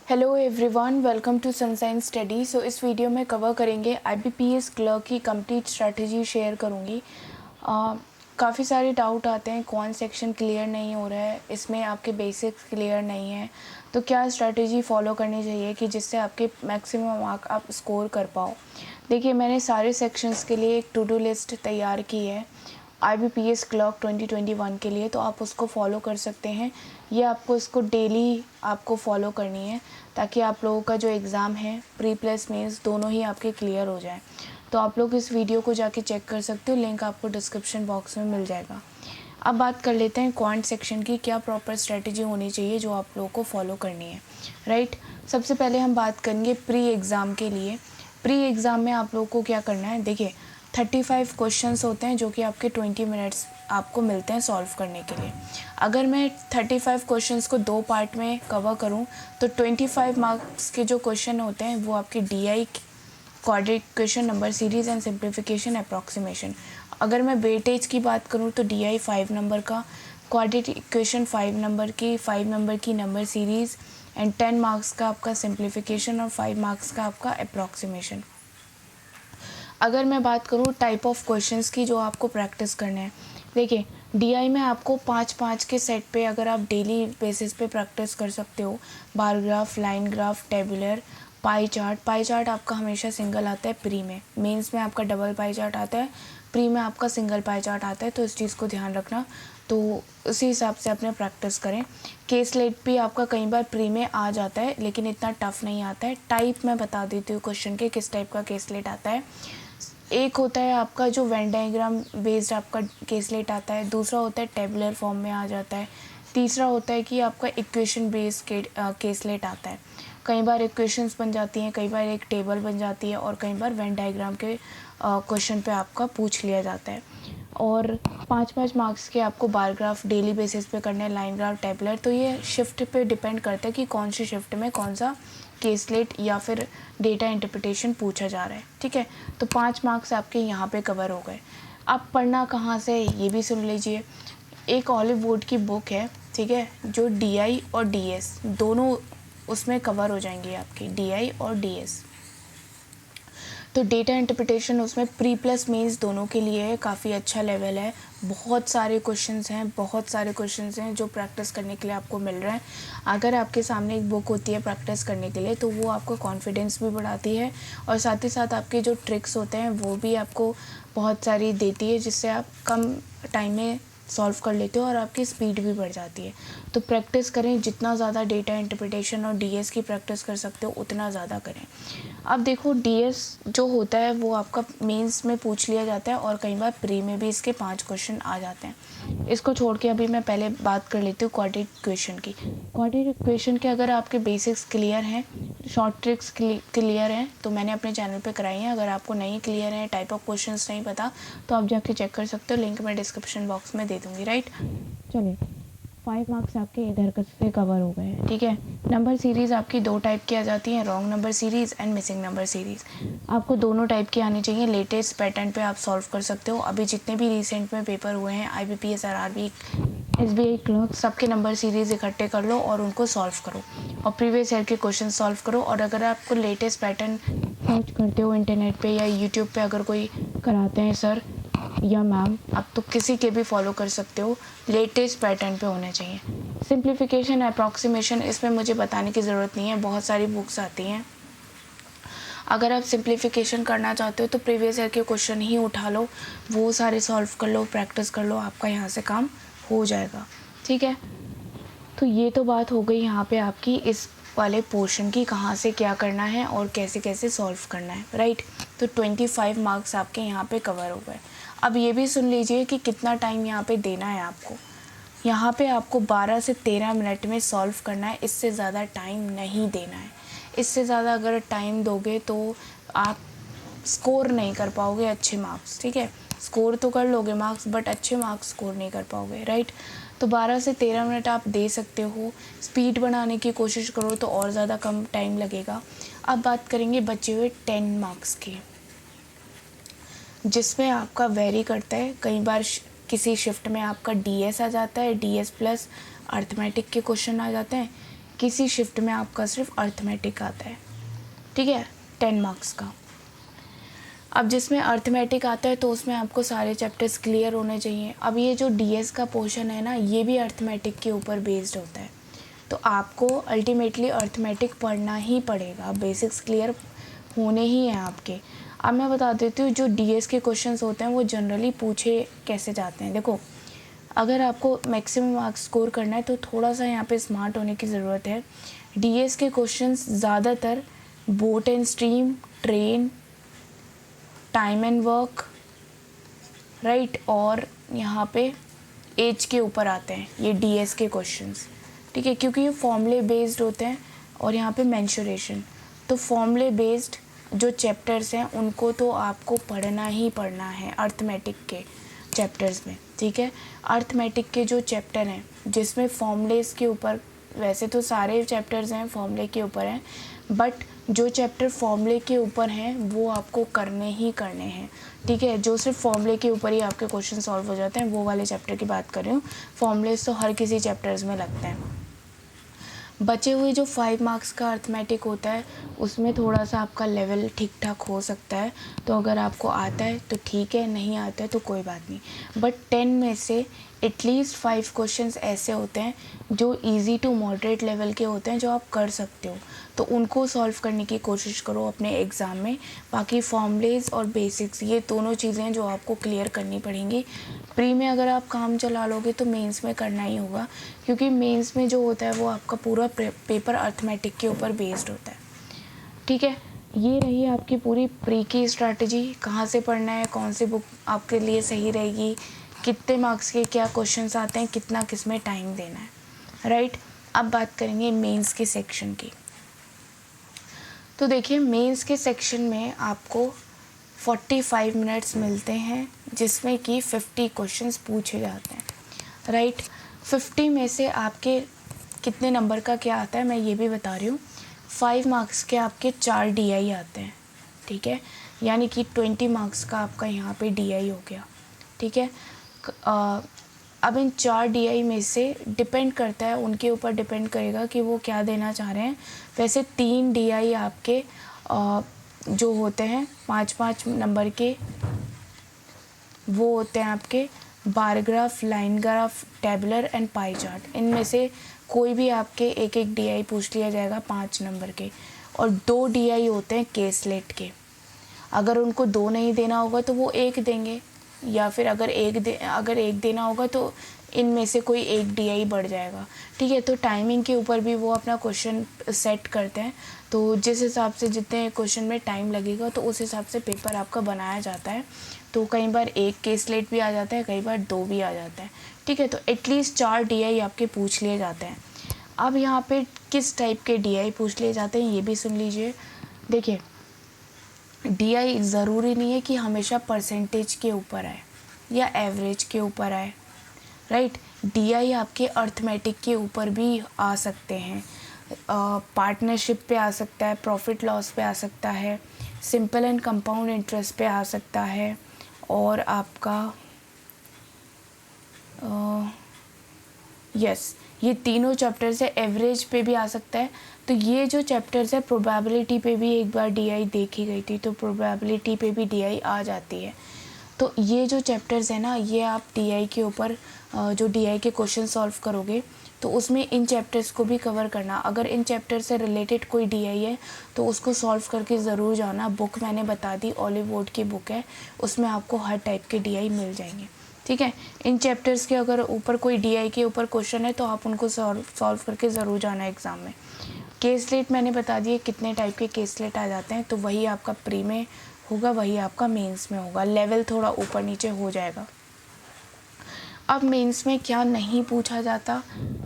Hello everyone, welcome to Sunshine Study. So इस video में cover करेंगे आईबीपीएस क्लर्क की कंप्लीट स्ट्रैटेजी शेयर करूँगी। काफ़ी सारे डाउट आते हैं, कौन सेक्शन क्लियर नहीं हो रहा है, इसमें आपके बेसिक्स क्लियर नहीं है, तो क्या स्ट्रैटेजी फॉलो करनी चाहिए कि जिससे आपके मैक्सिमम मार्क आप स्कोर कर पाओ। देखिए, मैंने सारे सेक्शंस के लिए एक टू डू लिस्ट तैयार की है आईबीपीएस क्लर्क 2021 के लिए, तो आप उसको फॉलो कर सकते हैं। ये आपको इसको डेली आपको फॉलो करनी है ताकि आप लोगों का जो एग्ज़ाम है प्री प्लस मेंस दोनों ही आपके क्लियर हो जाए। तो आप लोग इस वीडियो को जाके चेक कर सकते हो, लिंक आपको डिस्क्रिप्शन बॉक्स में मिल जाएगा। अब बात कर लेते हैं क्वांट सेक्शन की, क्या प्रॉपर स्ट्रेटजी होनी चाहिए जो आप लोगों को फॉलो करनी है, राइट। सबसे पहले हम बात करेंगे प्री एग्ज़ाम के लिए। प्री एग्ज़ाम में आप लोगों को क्या करना है, देखिए 35 क्वेश्चंस होते हैं जो कि आपके 20 मिनट्स आपको मिलते हैं सॉल्व करने के लिए। अगर मैं 35 क्वेश्चंस को दो पार्ट में कवर करूं तो 25 मार्क्स के जो क्वेश्चन होते हैं वो आपके DI quadratic equation, number series and simplification, approximation. अगर मैं वेटेज की बात करूं तो डीआई 5 नंबर का, क्वाड्रेटिक इक्वेशन 5 नंबर की नंबर सीरीज़ एंड 10 मार्क्स का आपका सिंप्लीफिकेशन और 5 मार्क्स का आपका अप्रॉक्सीमेशन। अगर मैं बात करूँ टाइप ऑफ क्वेश्चंस की जो आपको प्रैक्टिस करने हैं, देखिए डीआई में आपको 5-5 के सेट पे अगर आप डेली बेसिस पे प्रैक्टिस कर सकते हो, bar graph, line graph, tabular, pie chart आपका हमेशा सिंगल आता है प्री में, मेंस में आपका डबल पाई चार्ट आता है, प्री में आपका सिंगल पाई चार्ट आता है, तो इस चीज़ को ध्यान रखना। तो उसी हिसाब से अपने प्रैक्टिस करें। केस लेट भी आपका कई बार प्री में आ जाता है लेकिन इतना टफ नहीं आता है। टाइप मैं बता देती हूँ क्वेश्चन के, किस टाइप का केस लेट आता है। एक होता है आपका जो वेन डायग्राम बेस्ड आपका केसलेट आता है, दूसरा होता है टेबुलर फॉर्म में आ जाता है, तीसरा होता है कि आपका इक्वेशन बेस्ड केसलेट आता है। कई बार इक्वेशंस बन जाती हैं, कई बार एक टेबल बन जाती है और कई बार वेन डायग्राम के क्वेश्चन पे आपका पूछ लिया जाता है। और 5-5 मार्क्स के आपको बार ग्राफ डेली बेसिस पे करने हैं, लाइन ग्राफ, टेबलर। तो ये शिफ्ट पे डिपेंड करता है कि कौन सी शिफ्ट में कौन सा केसलेट या फिर डेटा इंटरप्रिटेशन पूछा जा रहा है, ठीक है। तो 5 मार्क्स आपके यहाँ पे कवर हो गए। अब पढ़ना कहाँ से, ये भी सुन लीजिए। एक ऑलिव वुड की बुक है, ठीक है, जो डीआई और डीएस दोनों उसमें कवर हो जाएंगे आपकी, डीआई और डीएस। तो डेटा इंटरप्रिटेशन उसमें प्री प्लस मेंस दोनों के लिए है, काफ़ी अच्छा लेवल है। बहुत सारे क्वेश्चंस हैं जो प्रैक्टिस करने के लिए आपको मिल रहा है। अगर आपके सामने एक बुक होती है प्रैक्टिस करने के लिए तो वो आपको कॉन्फिडेंस भी बढ़ाती है और साथ ही साथ आपके जो ट्रिक्स होते हैं वो भी आपको बहुत सारी देती है, जिससे आप कम टाइम में सॉल्व कर लेते हो और आपकी स्पीड भी बढ़ जाती है। तो प्रैक्टिस करें, जितना ज़्यादा डेटा इंटरप्रिटेशन और डीएस की प्रैक्टिस कर सकते हो उतना ज़्यादा करें। अब देखो डीएस जो होता है वो आपका मेंस में पूछ लिया जाता है और कई बार प्री में भी इसके 5 क्वेश्चन आ जाते हैं। इसको छोड़ के अभी मैं पहले बात कर लेती हूँ क्वाड्रेटिक इक्वेशन की। क्वाड्रेटिक इक्वेशन के अगर आपके बेसिक्स क्लियर हैं, शॉर्ट ट्रिक्स क्लियर हैं, तो मैंने अपने चैनल पे कराई हैं। अगर आपको नहीं क्लियर है, टाइप ऑफ क्वेश्चंस नहीं पता, तो आप जाके चेक कर सकते हो, लिंक मैं डिस्क्रिप्शन बॉक्स में दे दूँगी, राइट। चलिए 5 मार्क्स आपके इधर से कवर हो गए, ठीक है। नंबर सीरीज़ आपकी दो टाइप की आ जाती हैं, wrong number series and missing number series. आपको दोनों टाइप की आनी चाहिए। लेटेस्ट पैटर्न पे आप सॉल्व कर सकते हो। अभी जितने भी रिसेंट में पेपर हुए हैं, आईबीपीएस, आरआरबी, एसबीआई क्लर्क, सबके नंबर सीरीज़ इकट्ठे कर लो और उनको सॉल्व करो और प्रीवियस ईयर के क्वेश्चन सॉल्व करो। और अगर आपको लेटेस्ट पैटर्न सर्च करते हो इंटरनेट पे या यूट्यूब पे, अगर कोई कराते हैं सर या मैम, आप तो किसी के भी फॉलो कर सकते हो, लेटेस्ट पैटर्न पे होने चाहिए। सिंप्लीफिकेशन, अप्रॉक्सीमेशन, इसमें मुझे बताने की ज़रूरत नहीं है, बहुत सारी बुक्स आती हैं। अगर आप सिंप्लीफिकेशन करना चाहते हो तो प्रीवियस ईयर के क्वेश्चन ही उठा लो, वो सारे सॉल्व कर लो, प्रैक्टिस कर लो, आपका यहाँ से काम हो जाएगा, ठीक है। तो ये तो बात हो गई यहाँ पे आपकी इस वाले पोर्शन की, कहाँ से क्या करना है और कैसे कैसे सॉल्व करना है, राइट। तो 25 मार्क्स आपके यहाँ पे कवर हो गए। अब ये भी सुन लीजिए कि कितना टाइम यहाँ पे देना है आपको। यहाँ पे आपको 12 से 13 मिनट में सॉल्व करना है, इससे ज़्यादा टाइम नहीं देना है। इससे ज़्यादा अगर टाइम दोगे तो आप स्कोर नहीं कर पाओगे अच्छे मार्क्स, ठीक है। स्कोर तो कर लोगे मार्क्स, बट अच्छे मार्क्स स्कोर नहीं कर पाओगे, राइट। तो 12 से 13 मिनट आप दे सकते हो। स्पीड बढ़ाने की कोशिश करो तो और ज़्यादा कम टाइम लगेगा। अब बात करेंगे बचे हुए 10 मार्क्स की, जिसमें आपका वेरी करता है। कई बार किसी शिफ्ट में आपका डीएस आ जाता है, डीएस प्लस अर्थमेटिक के क्वेश्चन आ जाते हैं। किसी शिफ्ट में आपका सिर्फ अर्थमेटिक आता है, ठीक है, 10 मार्क्स का। अब जिसमें अर्थमेटिक आता है तो उसमें आपको सारे चैप्टर्स क्लियर होने चाहिए। अब ये जो डीएस का पोर्शन है ना, ये भी अर्थमेटिक के ऊपर बेस्ड होता है, तो आपको अल्टीमेटली अर्थमेटिक पढ़ना ही पड़ेगा, बेसिक्स क्लियर होने ही हैं आपके। अब मैं बता देती हूँ जो डीएस के क्वेश्चंस होते हैं वो जनरली पूछे कैसे जाते हैं। देखो, अगर आपको मैक्सिमम मार्क्स स्कोर करना है तो थोड़ा सा यहाँ पे स्मार्ट होने की ज़रूरत है। डीएस के क्वेश्चंस ज़्यादातर boat and stream, train, time and work, right, और यहाँ पे एज के ऊपर आते हैं ये डीएस के क्वेश्चंस, ठीक है, क्योंकि ये फॉर्मूले बेस्ड होते हैं और यहाँ पे मेंशुरेशन। तो फॉर्मूले बेस्ड जो चैप्टर्स हैं उनको तो आपको पढ़ना ही पढ़ना है अर्थमेटिक के चैप्टर्स में, ठीक है। अर्थमेटिक के जो चैप्टर हैं जिसमें फॉर्मूलेस के ऊपर, वैसे तो सारे चैप्टर्स हैं फॉर्मूले के ऊपर हैं, बट जो चैप्टर फॉर्मूले के ऊपर हैं वो आपको करने ही करने हैं, ठीक है। जो सिर्फ फॉर्मूले के ऊपर ही आपके क्वेश्चन सॉल्व हो जाते हैं वो वाले चैप्टर की बात कर रही हूँ। फॉर्मूलेस तो हर किसी चैप्टर्स में लगते हैं। बचे हुए जो 5 मार्क्स का अर्थमेटिक होता है उसमें थोड़ा सा आपका लेवल ठीक ठाक हो सकता है, तो अगर आपको आता है तो ठीक है, नहीं आता है तो कोई बात नहीं। बट 10 में से एटलीस्ट 5 क्वेश्चंस ऐसे होते हैं जो इजी टू मॉडरेट लेवल के होते हैं, जो आप कर सकते हो, तो उनको सॉल्व करने की कोशिश करो अपने एग्ज़ाम में। बाकी फॉर्मूलेज और बेसिक्स ये दोनों चीज़ें जो आपको क्लियर करनी पड़ेंगी। प्री में अगर आप काम चला लोगे तो मेंस में करना ही होगा, क्योंकि मेंस में जो होता है वो आपका पूरा पेपर अर्थमेटिक के ऊपर बेस्ड होता है, ठीक है। ये रही आपकी पूरी प्री की स्ट्रैटेजी, कहाँ से पढ़ना है, कौन सी बुक आपके लिए सही रहेगी, कितने मार्क्स के क्या क्वेश्चंस आते हैं, कितना किस में टाइम देना है, राइट। अब बात करेंगे मेंस के सेक्शन की। तो देखिए, मेंस के सेक्शन में आपको 45 मिनट्स मिलते हैं जिसमें कि 50 क्वेश्चंस पूछे जाते हैं, राइट। 50 में से आपके कितने नंबर का क्या आता है मैं ये भी बता रही हूँ। 5 मार्क्स के आपके 4 डीआई आते हैं, ठीक है, यानी कि 20 मार्क्स का आपका यहाँ पे डीआई हो गया, ठीक है। अब इन 4 डीआई में से डिपेंड करता है, उनके ऊपर डिपेंड करेगा कि वो क्या देना चाह रहे हैं। वैसे 3 डीआई आपके जो होते हैं 5-5 नंबर के, वो होते हैं आपके bar graph, line graph, tabular and pie chart. इनमें से कोई भी आपके एक एक डीआई पूछ लिया जाएगा 5 नंबर के, और 2 डीआई होते हैं केसलेट के। अगर उनको 2 नहीं देना होगा तो वो 1 देंगे, या फिर अगर एक देना होगा तो इनमें से कोई एक डीआई बढ़ जाएगा, ठीक है। तो टाइमिंग के ऊपर भी वो अपना क्वेश्चन सेट करते हैं, तो जिस हिसाब से जितने क्वेश्चन में टाइम लगेगा तो उस हिसाब से पेपर आपका बनाया जाता है। तो कई बार 1 केसलेट भी आ जाता है, कई बार 2 भी आ जाता है, ठीक है। तो एटलीस्ट 4 डीआई आपके पूछ लिए जाते हैं। अब यहाँ पे किस टाइप के डीआई पूछ लिए जाते हैं ये भी सुन लीजिए। देखिए, डीआई ज़रूरी नहीं है कि हमेशा परसेंटेज के ऊपर आए या एवरेज के ऊपर आए, राइट। डीआई आपके अर्थमेटिक के ऊपर भी आ सकते हैं, पार्टनरशिप पे आ सकता है, प्रॉफिट लॉस पे आ सकता है, सिंपल एंड कंपाउंड इंटरेस्ट पे आ सकता है, और आपका ये तीनों चैप्टर्स है, एवरेज पे भी आ सकता है। तो ये जो चैप्टर्स है प्रोबेबिलिटी पे भी एक बार डीआई देखी गई थी, तो प्रोबेबिलिटी पे भी डीआई आ जाती है। तो ये जो चैप्टर्स है ना, ये आप डीआई के ऊपर जो डीआई के क्वेश्चन सॉल्व करोगे तो उसमें इन चैप्टर्स को भी कवर करना। अगर इन चैप्टर से रिलेटेड कोई डीआई है तो उसको सॉल्व करके ज़रूर जाना। बुक मैंने बता दी, ऑलिव वुड की बुक है, उसमें आपको हर टाइप के डीआई मिल जाएंगे, ठीक है। इन चैप्टर्स के अगर ऊपर कोई डीआई के ऊपर क्वेश्चन है तो आप उनको सॉल्व करके ज़रूर जाना एग्ज़ाम में। केसलेट मैंने बता दिए कितने टाइप के केसलेट आ जाते हैं, तो वही आपका प्री में होगा, वही आपका मेंस में होगा, लेवल थोड़ा ऊपर नीचे हो जाएगा। अब मेंस में क्या नहीं पूछा जाता,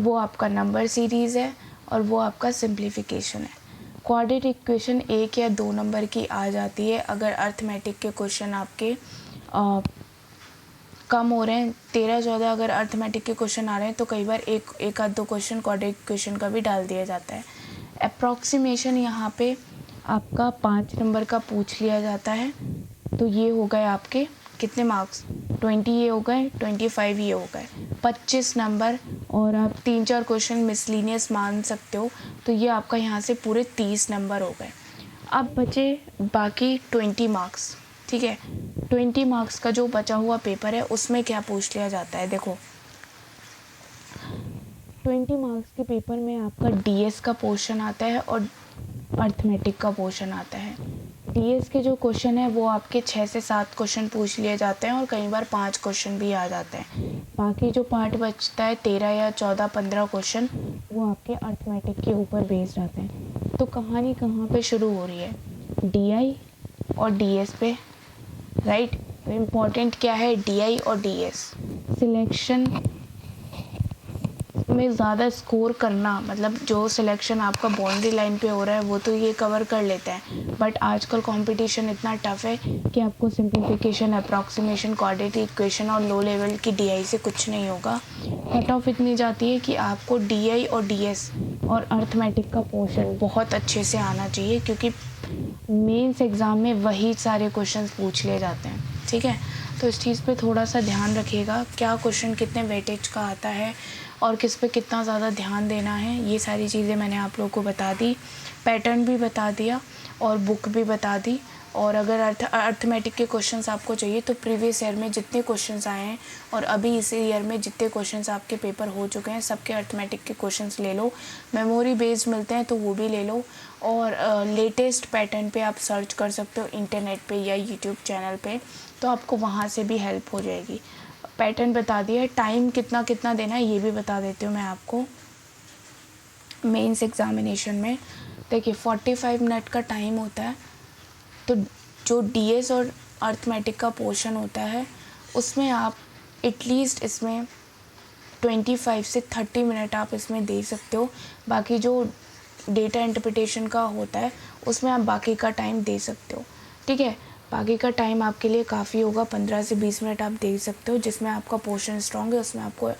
वो आपका नंबर सीरीज़ है और वो आपका सिंप्लीफिकेशन है। क्वाड्रेटिक इक्वेशन 1 या 2 नंबर की आ जाती है अगर अर्थमेटिक के क्वेश्चन आपके कम हो रहे हैं। 13-14 अगर अर्थमेटिक के क्वेश्चन आ रहे हैं तो कई बार एक आध 2 क्वेश्चन क्वाड्रेटिक इक्वेशन का भी डाल दिया जाता है। अप्रॉक्सीमेशन यहाँ पे आपका 5 नंबर का पूछ लिया जाता है, तो ये हो गए आपके कितने मार्क्स, 20 ये हो गए, 25 ये हो गए, 25 नंबर और आप 3-4 क्वेश्चन मिसलिनियस मान सकते हो। तो ये आपका यहाँ से पूरे 30 नंबर हो गए। अब बचे बाकी 20 मार्क्स, ठीक है। 20 मार्क्स का जो बचा हुआ पेपर है उसमें क्या पूछ लिया जाता है, देखो 20 मार्क्स के पेपर में आपका डीएस का पोर्शन आता है और अर्थमेटिक का पोर्शन आता है। डीएस के जो क्वेश्चन है वो आपके 6 से 7 क्वेश्चन पूछ लिए जाते हैं और कई बार 5 क्वेश्चन भी आ जाते हैं। बाकी जो पार्ट बचता है 13 या 14-15 क्वेश्चन वो आपके अर्थमेटिक के ऊपर बेस्ड आते हैं। तो कहानी कहाँ पे शुरू हो रही है, डीआई और डीएस पे, राइट। तो इम्पॉर्टेंट क्या है, डीआई और डीएस। सिलेक्शन में ज़्यादा स्कोर करना, मतलब जो सिलेक्शन आपका बाउंड्री लाइन पे हो रहा है वो तो ये कवर कर लेता है, बट आजकल कंपटीशन इतना टफ है कि आपको सिंप्लीफिकेशन, अप्रॉक्सीमेशन, क्वाड्रेटिक इक्वेशन और लो लेवल की डीआई से कुछ नहीं होगा। कट ऑफ इतनी जाती है कि आपको डीआई और डीएस और अर्थमेटिक का पोर्शन बहुत अच्छे से आना चाहिए, क्योंकि मेंस एग्ज़ाम में वही सारे क्वेश्चंस पूछ लिए जाते हैं, ठीक है। तो इस चीज़ पे थोड़ा सा ध्यान रखिएगा, क्या क्वेश्चन कितने वेटेज का आता है और किस पे कितना ज़्यादा ध्यान देना है। ये सारी चीज़ें मैंने आप लोगों को बता दी, पैटर्न भी बता दिया और बुक भी बता दी। और अगर अर्थमेटिक के क्वेश्चंस आपको चाहिए तो प्रीवियस ईयर में जितने क्वेश्चंस आए हैं और अभी इसी ईयर में जितने क्वेश्चंस आपके पेपर हो चुके हैं सबके अर्थमेटिक के क्वेश्चंस ले लो। मेमोरी बेस्ड मिलते हैं तो वो भी ले लो, और लेटेस्ट पैटर्न पे आप सर्च कर सकते हो इंटरनेट पे या यूट्यूब चैनल पे, तो आपको वहाँ से भी हेल्प हो जाएगी। पैटर्न बता दिया, टाइम कितना कितना देना है ये भी बता देती हूँ मैं आपको। मेंस एग्जामिनेशन में देखिए 45 मिनट का टाइम होता है, तो जो डीएस और अर्थमेटिक का पोर्शन होता है उसमें आप एटलीस्ट इसमें 25 से 30 मिनट आप इसमें दे सकते हो। बाकी जो डेटा इंटरप्रिटेशन का होता है उसमें आप बाकी का टाइम दे सकते हो, ठीक है। बाकी का टाइम आपके लिए काफ़ी होगा, 15 से 20 मिनट आप दे सकते हो, जिसमें आपका पोर्शन स्ट्रॉन्ग है उसमें आपको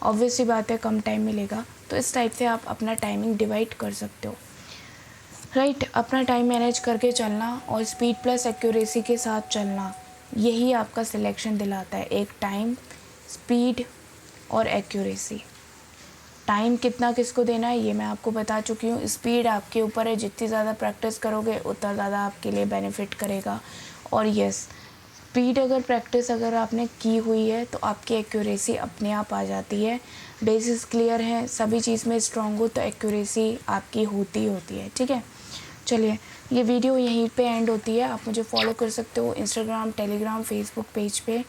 ऑब्वियस सी बात है कम टाइम मिलेगा। तो इस टाइप से आप अपना टाइमिंग डिवाइड कर सकते हो, राइट। अपना टाइम मैनेज करके चलना और स्पीड प्लस एक्यूरेसी के साथ चलना, यही आपका सिलेक्शन दिलाता है। एक टाइम, स्पीड और एक्यूरेसी। टाइम कितना किसको देना है ये मैं आपको बता चुकी हूँ। स्पीड आपके ऊपर है, जितनी ज़्यादा प्रैक्टिस करोगे उतना ज़्यादा आपके लिए बेनिफिट करेगा। और यस, स्पीड अगर आपने की हुई है तो आपकी एक्यूरेसी अपने आप आ जाती है। बेसिस क्लियर है, सभी चीज़ में स्ट्रॉन्ग हो तो एक्यूरेसी आपकी होती है, ठीक है। चलिए, ये वीडियो यहीं पे एंड होती है। आप मुझे फॉलो कर सकते हो इंस्टाग्राम, टेलीग्राम, फेसबुक पेज पे।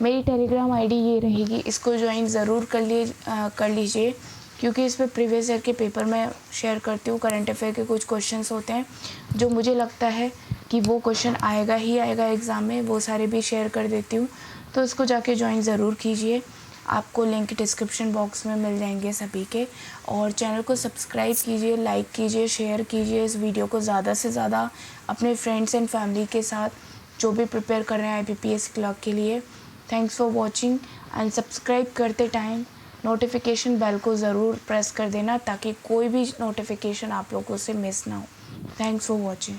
मेरी टेलीग्राम आईडी ये रहेगी, इसको ज्वाइन ज़रूर कर लीजिए, क्योंकि इस पर प्रीवियस ईयर के पेपर मैं शेयर करती हूँ। करंट अफेयर के कुछ क्वेश्चंस होते हैं जो मुझे लगता है कि वो क्वेश्चन आएगा ही आएगा एग्ज़ाम में, वो सारे भी शेयर कर देती हूँ। तो इसको जाके ज्वाइन ज़रूर कीजिए, आपको लिंक डिस्क्रिप्शन बॉक्स में मिल जाएंगे सभी के। और चैनल को सब्सक्राइब कीजिए, लाइक कीजिए, शेयर कीजिए इस वीडियो को ज़्यादा से ज़्यादा अपने फ्रेंड्स एंड फैमिली के साथ जो भी प्रिपेयर कर रहे हैं IBPS क्लर्क के लिए। Thanks for watching and subscribe करते टाइम नोटिफिकेशन बेल को ज़रूर प्रेस कर देना, ताकि कोई भी नोटिफिकेशन आप लोगों से मिस ना हो। Thanks for watching.